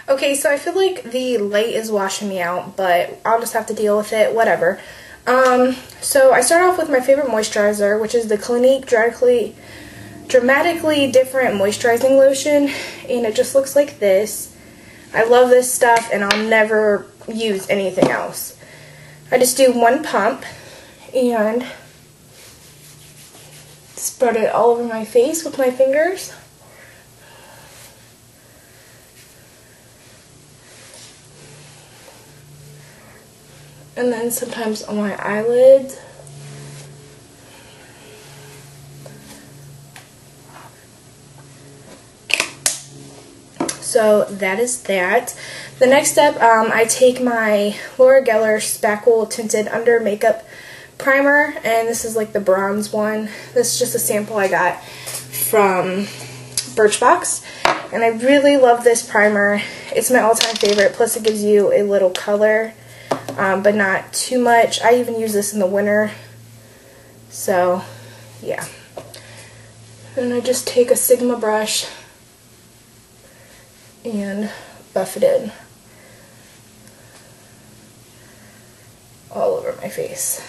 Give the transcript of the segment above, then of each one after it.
Okay, so I feel like the light is washing me out, but I'll just have to deal with it, whatever. So I start off with my favorite moisturizer, which is the Clinique Dramatically Different Moisturizing Lotion, and it just looks like this. I love this stuff, and I'll never use anything else. I just do one pump, and spread it all over my face with my fingers. And then sometimes on my eyelids. So that is that. The next step, I take my Laura Geller Spackle Tinted Under Makeup Primer, and this is like the bronze one. This is just a sample I got from Birchbox, and I really love this primer. It's my all-time favorite, plus it gives you a little color, but not too much. I even use this in the winter, so yeah. And I just take a Sigma brush and buff it in all over my face.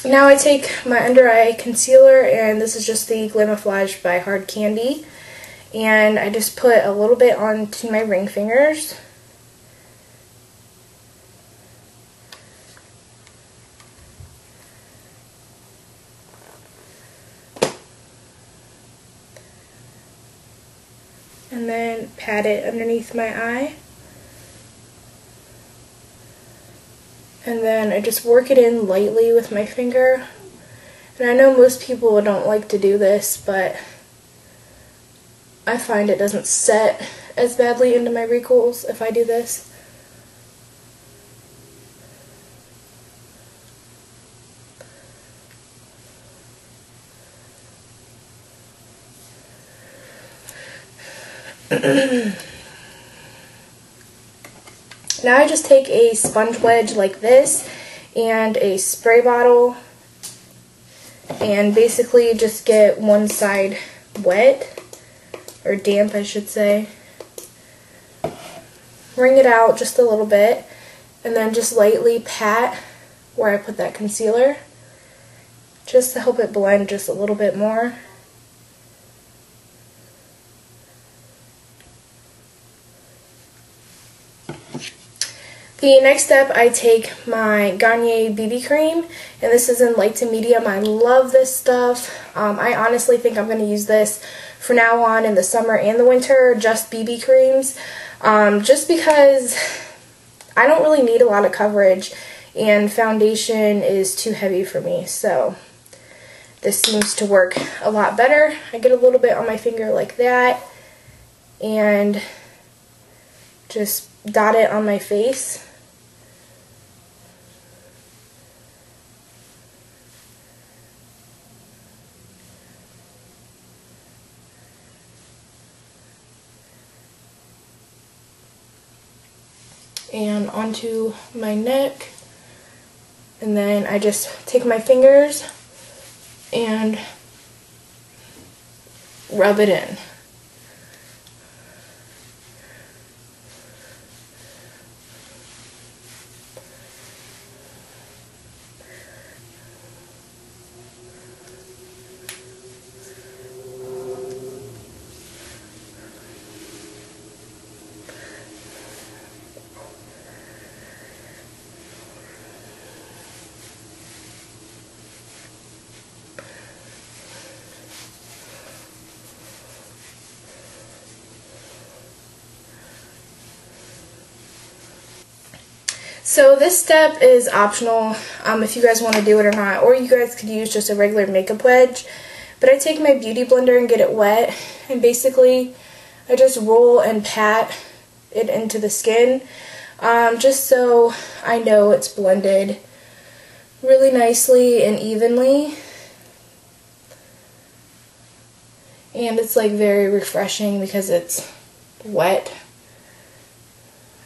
Now I take my under eye concealer, and this is just the Glamoflage by Hard Candy, and I just put a little bit onto my ring fingers. And then pat it underneath my eye. And then I just work it in lightly with my finger. And I know most people don't like to do this, but I find it doesn't set as badly into my wrinkles if I do this. Now I just take a sponge wedge like this and a spray bottle and basically just get one side wet, or damp I should say. Wring it out just a little bit and then just lightly pat where I put that concealer, just to help it blend just a little bit more. The next step, I take my Garnier BB cream, and this is in light to medium. I love this stuff. I honestly think I'm going to use this for now on in the summer and the winter, just BB creams, just because I don't really need a lot of coverage, and foundation is too heavy for me, so this seems to work a lot better. I get a little bit on my finger like that, and just dot it on my face. And onto my neck, and then I just take my fingers and rub it in. So this step is optional if you guys want to do it or not, or you guys could use just a regular makeup wedge. But I take my beauty blender and get it wet, and basically I just roll and pat it into the skin, just so I know it's blended really nicely and evenly. And it's like very refreshing because it's wet,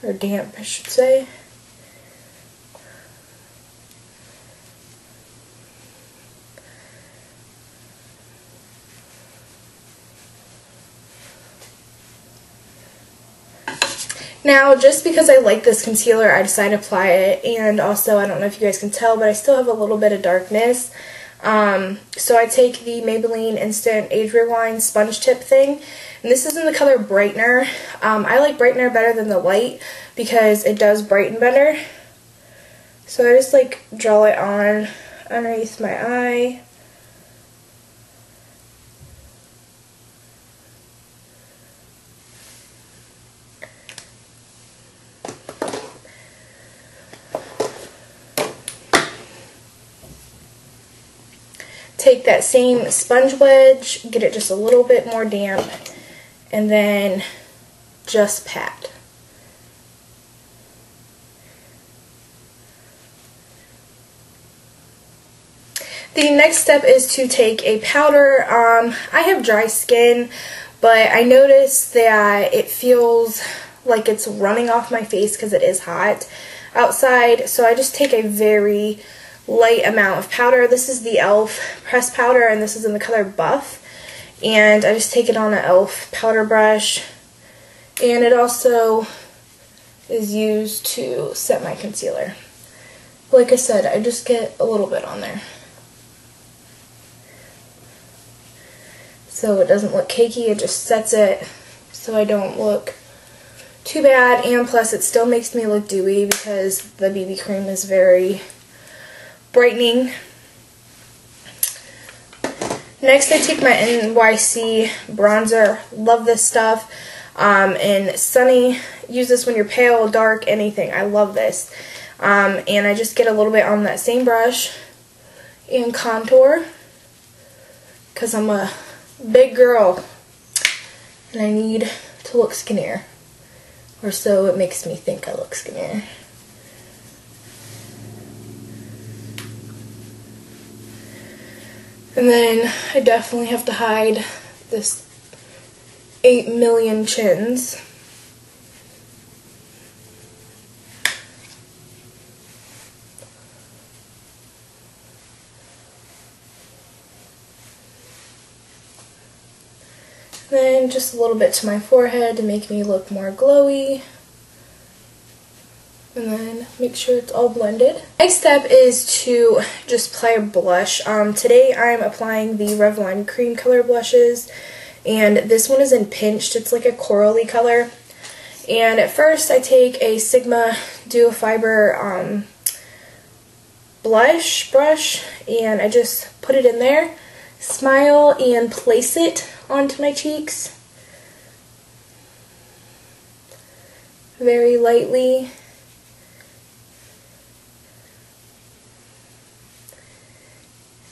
or damp I should say. Now, just because I like this concealer, I decided to apply it, and also, I don't know if you guys can tell, but I still have a little bit of darkness. So I take the Maybelline Instant Age Rewind sponge tip thing, and this is in the color Brightener. I like Brightener better than the light because it does brighten better. So I just like draw it on underneath my eye. Take that same sponge wedge, get it just a little bit more damp, and then just pat. The next step is to take a powder. I have dry skin, but I noticed that it feels like it's running off my face because it is hot outside, so I just take a very light amount of powder. This is the e.l.f. pressed powder, and this is in the color Buff, and I just take it on an e.l.f. powder brush, and it also is used to set my concealer. Like I said, I just get a little bit on there so it doesn't look cakey. It just sets it so I don't look too bad, and plus it still makes me look dewy because the BB cream is very brightening. Next, I take my NYC bronzer. Love this stuff. And Sunny, use this when you're pale, dark, anything. I love this. And I just get a little bit on that same brush and contour because I'm a big girl and I need to look skinnier, or so it makes me think I look skinnier. And then I definitely have to hide this 8 million chins. Then just a little bit to my forehead to make me look more glowy. And then make sure it's all blended. Next step is to just apply a blush. Today I'm applying the Revlon Cream Color blushes, and this one is in Pinched. It's like a corally color. And at first I take a Sigma Duo Fiber blush brush, and I just put it in there, smile, and place it onto my cheeks very lightly.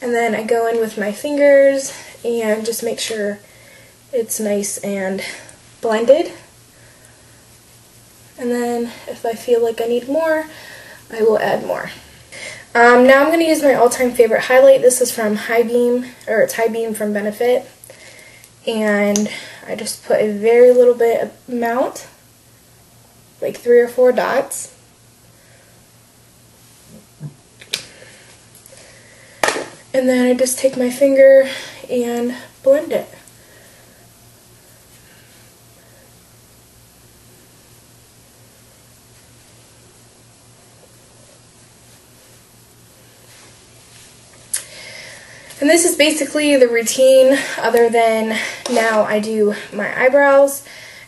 And then I go in with my fingers and just make sure it's nice and blended. And then if I feel like I need more, I will add more. Now I'm going to use my all-time favorite highlight. This is from High Beam, or it's High Beam from Benefit. And I just put a very little bit amount, like 3 or 4 dots. And then I just take my finger and blend it. And this is basically the routine, other than now I do my eyebrows.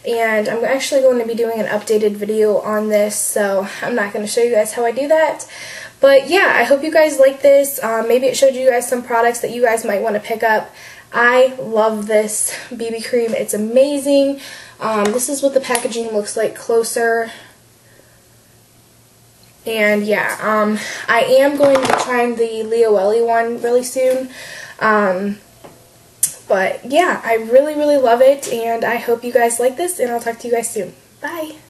And I'm actually going to be doing an updated video on this, so I'm not going to show you guys how I do that. But yeah, I hope you guys like this. Maybe it showed you guys some products that you guys might want to pick up. I love this BB cream. It's amazing. This is what the packaging looks like closer. And yeah, I am going to be trying the Leo Ellie one really soon. But yeah, I really, really love it. And I hope you guys like this. And I'll talk to you guys soon. Bye.